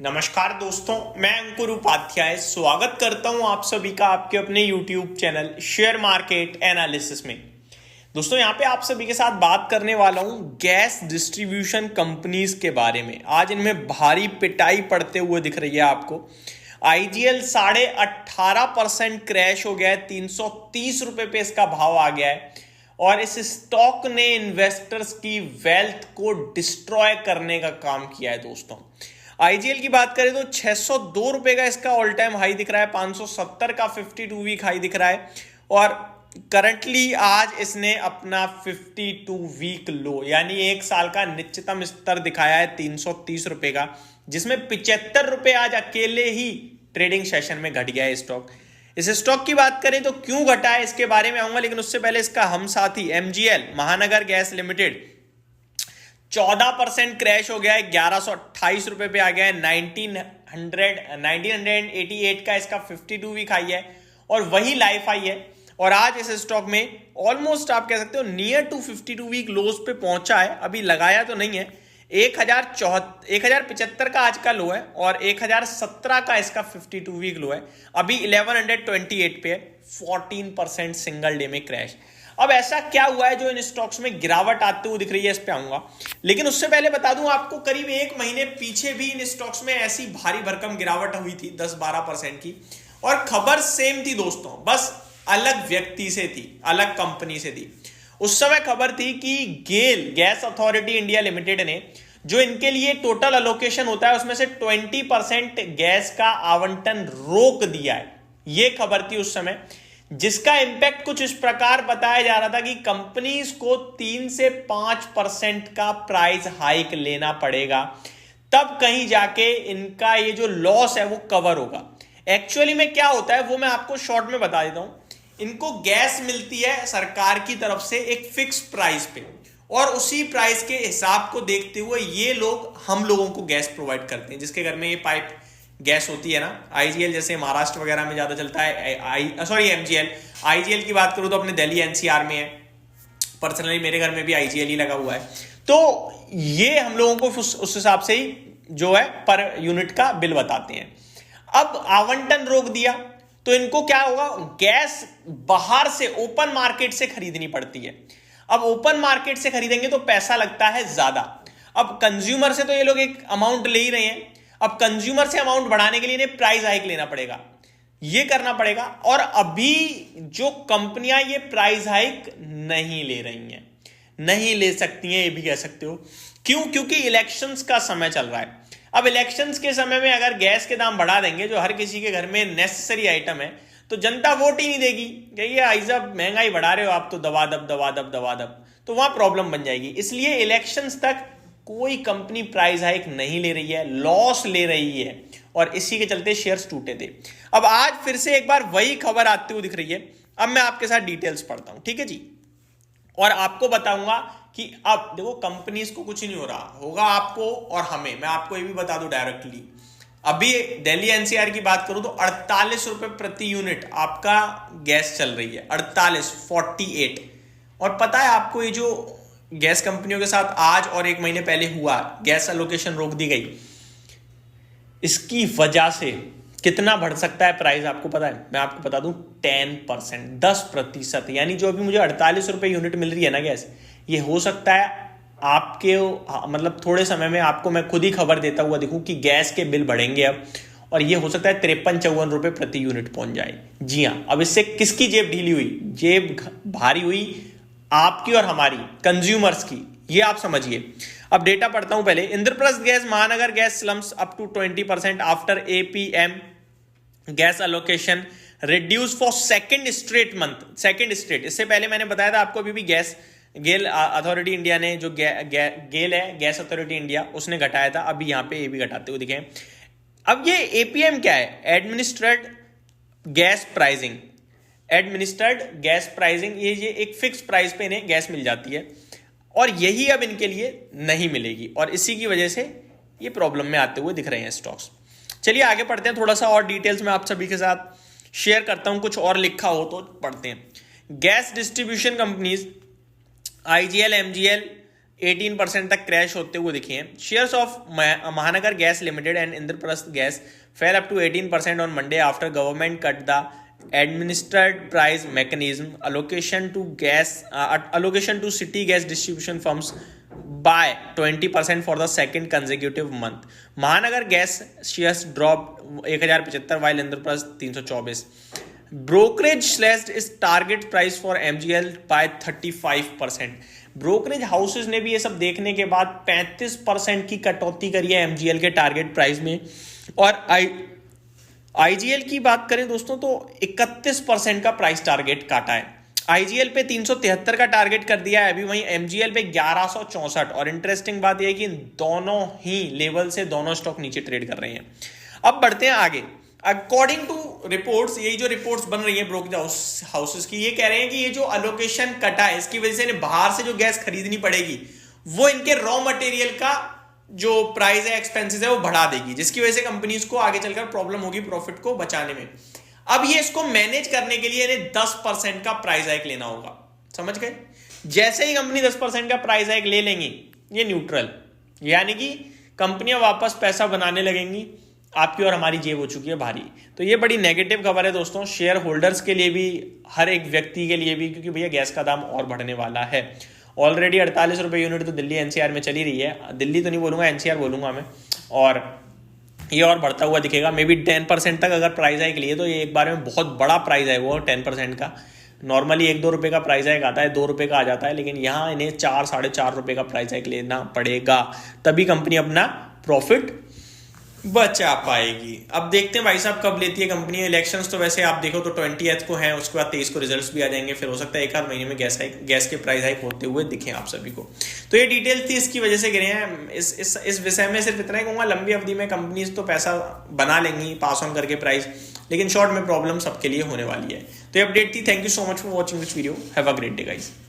नमस्कार दोस्तों, मैं अंकुर उपाध्याय स्वागत करता हूं आप सभी का आपके अपने YouTube channel share market analysis में। दोस्तों यहां पे आप सभी के साथ बात करने वाला हूं गैस डिस्ट्रीब्यूशन कंपनीज के बारे में। आज इनमें भारी पिटाई पड़ते हुए दिख रही है आपको। IGL 18.5% क्रैश हो गया है, 330 रुपए पे इसका भाव आ गया है और इस स्टॉक ने इन्वेस्टर्स की वेल्थ को डिस्ट्रॉय करने का काम किया है। दोस्तों IGL की बात करें तो 602 रुपए का इसका ऑल टाइम हाई दिख रहा है, 570 का 52 वीक हाई दिख रहा है और करंटली आज इसने अपना 52 वीक लो यानी एक साल का निश्चितम स्तर दिखाया है 330 रुपए का, जिसमें 75 रुपए आज अकेले ही ट्रेडिंग सेशन में घट गया है स्टॉक। इस स्टॉक की बात करें तो क्यों घटा है इसके बारे में आऊंगा, लेकिन उससे पहले इसका हम साथी MGL महानगर गैस लिमिटेड 14% क्रैश हो गया है, 1128 रुपए पे आ गया है। 1988 का इसका 52 वीक हाई है और वही लाइफ हाई है और आज इस स्टॉक में ऑलमोस्ट आप कह सकते हो नियर टू 52 वीक लोज पे पहुंचा है। अभी लगाया तो नहीं है, 1075 का आज का लो है और 1017 का इसका 52 वीक लो है। अभी 1128 पे है, 14% सिंगल डे में क्रैश। अब ऐसा क्या हुआ है जो इन स्टॉक्स में गिरावट आते हुए दिख रही है, इस पे आऊंगा, लेकिन उससे पहले बता दूं आपको करीब एक महीने पीछे भी इन स्टॉक्स में ऐसी भारी भरकम गिरावट हुई थी 10-12% की और खबर सेम थी दोस्तों, बस अलग व्यक्ति से थी, अलग कंपनी से थी। उस समय खबर थी कि गेल गैस अथॉरिटी इंडिया लिमिटेड ने जो इनके लिए टोटल अलोकेशन होता है उसमें से 20% गैस का आवंटन रोक दिया है। यह खबर थी उस समय, जिसका इंपैक्ट कुछ इस प्रकार बताया जा रहा था कि कंपनीज को 3 से 5% का प्राइस हाइक लेना पड़ेगा, तब कहीं जाके इनका ये जो लॉस है वो कवर होगा। एक्चुअली में क्या होता है वो मैं आपको शॉर्ट में बता देता हूं। इनको गैस मिलती है सरकार की तरफ से एक फिक्स प्राइस पे और उसी प्राइस के हिसाब को देखते हुए ये लोग हम लोगों को गैस प्रोवाइड करते हैं, जिसके घर में ये पाइप गैस होती है ना। IGL जैसे महाराष्ट्र वगैरह में ज्यादा चलता है, MGL। IGL की बात करूं तो अपने दिल्ली NCR में है, पर्सनली मेरे घर में भी IGL ही लगा हुआ है। तो ये हम लोगों को उस हिसाब से ही जो है पर यूनिट का बिल बताते हैं। अब आवंटन रोक दिया तो इनको क्या होगा, गैस बाहर से ओपन मार्केट से खरीदनी पड़ती है। अब ओपन मार्केट से खरीदेंगे तो पैसा लगता है ज्यादा। अब कंज्यूमर से तो ये लोग एक अमाउंट ले ही रहे हैं, अब कंज्यूमर से अमाउंट बढ़ाने के लिए इन्हें प्राइस हाइक लेना पड़ेगा, ये करना पड़ेगा। और अभी जो कंपनियां ये प्राइस हाइक नहीं ले रही हैं, नहीं ले सकती हैं, ये भी कह सकते हो। क्यों? क्योंकि इलेक्शंस का समय चल रहा है। अब इलेक्शंस के समय में अगर गैस के दाम बढ़ा देंगे, जो हर किसी के घर में नेसेसरी आइटम है, तो जनता वोट ही नहीं देगी। कहिए आई साहब महंगाई बढ़ा रहे हो आप तो दबा दब, तो वहां प्रॉब्लम बन जाएगी। इसलिए इलेक्शंस तक कोई कंपनी प्राइस हाइक नहीं ले रही है, लॉस ले रही है और इसी के चलते शेयर्स टूटे थे। अब आज फिर से एक बार वही खबर आती हुई दिख रही है। अब मैं आपके साथ डिटेल्स पढ़ता हूं, ठीक है जी, और आपको बताऊंगा कि अब देखो कंपनीज को कुछ नहीं हो रहा होगा, आपको और हमें। मैं आपको ये भी बता दूं डायरेक्टली, अभी दिल्ली NCR की बात करूं तो 48 रुपए प्रति यूनिट आपका गैस चल रही है, 48 और पता है आपको ये जो गैस कंपनियों के साथ आज और एक महीने पहले हुआ, गैस एलोकेशन रोक दी गई, इसकी वजह से कितना बढ़ सकता है प्राइस आपको पता है? मैं आपको बता दूं 10%, 10%, यानी जो अभी मुझे 48 रुपए यूनिट मिल रही है ना गैस, ये हो सकता है आपके मतलब थोड़े समय में आपको मैं खुद ही खबर देता हुआ दिखूं कि गैस के बिल बढ़ेंगे अब, और ये हो सकता है 53-54 रुपए प्रति यूनिट पहुंच जाए। जी हाँ, अब इससे किसकी जेब ढीली हुई? जेब भारी हुई आपकी और हमारी, कंज्यूमर्स की, ये आप समझिए। अब डेटा पढ़ता हूं पहले। Indraprastha gas Mahanagar gas slumps up to 20% after APM gas allocation reduce for second straight month, second straight. इससे पहले मैंने बताया था आपको, अभी भी गेल अथॉरिटी इंडिया ने जो गेल है गैस अथॉरिटी इंडिया, उसने घटाया था, अभी यहां पे ये भी घटाते हुए दिखे। अब ये APM क्या है? Administered gas pricing, administered gas pricing, ये एक फिक्स प्राइस पे इन्हें गैस मिल जाती है और यही अब इनके लिए नहीं मिलेगी और इसी की वजह से ये प्रॉब्लम में आते हुए दिख रहे हैं स्टॉक्स। चलिए आगे पढ़ते हैं, थोड़ा सा और डिटेल्स में आप सभी के साथ शेयर करता हूं, कुछ और लिखा हो तो पढ़ते हैं। Gas distribution companies IGL, MGL 18% तक क्रैश होते हुए दिखे हैं। Shares of Mahanagar gas limited and Indraprastha gas fell up to 18% on Monday after government cut the administered price mechanism allocation to city gas distribution firms by 20% for the second consecutive month. महानगर gas shares dropped 1075 while Indraprastha 324. Brokerage slashed its target price for MGL by 35%. Brokerage houses ने भी ये सब देखने के बाद 35% की कटौती करी है MGL के टारगेट प्राइस में। और IGL की बात करें दोस्तों तो 31% का प्राइस टारगेट काटा है। IGL पे 373 का टारगेट कर दिया है अभी, वहीं MGL पे 1164। और इंटरेस्टिंग बात यह है कि दोनों ही लेवल से दोनों स्टॉक नीचे ट्रेड कर रहे हैं। अब बढ़ते हैं आगे। अकॉर्डिंग टू रिपोर्ट्स, यही जो रिपोर्ट्स बन रही है ब्रोकरेज हाउसेस की, ये कह रहे हैं कि ये जो अलोकेशन कटा है इसकी वजह से इन्हें बाहर से जो गैस खरीदनी पड़ेगी वो इनके रॉ मटेरियल का जो प्राइस है, एक्सपेंसेस है, वो बढ़ा देगी, जिसकी वजह से कंपनीज को आगे चलकर प्रॉब्लम होगी प्रॉफिट को बचाने में। अब ये इसको मैनेज करने के लिए इन्हें 10% का प्राइस हाइक लेना होगा। समझ गए? जैसे ही कंपनी 10% का प्राइस हाइक ले लेंगी ये न्यूट्रल, यानी कि कंपनियां वापस पैसा बनाने लगेंगी, आपकी और हमारी जेब हो चुकी है भारी। तो ये बड़ी नेगेटिव खबर है दोस्तों, शेयर होल्डर्स के लिए भी, हर एक व्यक्ति के लिए भी, क्योंकि भैया गैस का दाम और बढ़ने वाला है। ऑलरेडी 48 रुपये यूनिट तो दिल्ली NCR में चली रही है, दिल्ली तो नहीं बोलूंगा, NCR बोलूंगा मैं, और ये और बढ़ता हुआ दिखेगा। मे बी 10% तक अगर प्राइस हाइक लिए तो ये एक बार में बहुत बड़ा प्राइस है वो 10% का। नॉर्मली 1-2 रुपये का प्राइस हाइक आता है, 2 रुपये का आ जाता है, लेकिन यहाँ इन्हें 4-4.5 रुपये का प्राइस हाइक लेना पड़ेगा, तभी कंपनी अपना प्रॉफिट बचा पाएगी। अब देखते हैं भाई साहब कब लेती है कंपनी। इलेक्शंस तो वैसे आप देखो तो 20th को हैं, उसके बाद 23 को रिजल्ट्स भी आ जाएंगे, फिर हो सकता है 1-8 महीने में गैस के प्राइस हाइक होते हुए दिखें आप सभी को। तो ये डिटेल थी, इसकी वजह से गिरे हैं। इस विषय में सिर्फ इतना ही कहूँगा, लंबी अवधि में कंपनीज तो पैसा बना लेंगी पास ऑन करके प्राइस, लेकिन शॉर्ट में प्रॉब्लम सबके लिए होने वाली है। तो ये अपडेट थी। Thank you so much for watching this video. Have a great day guys.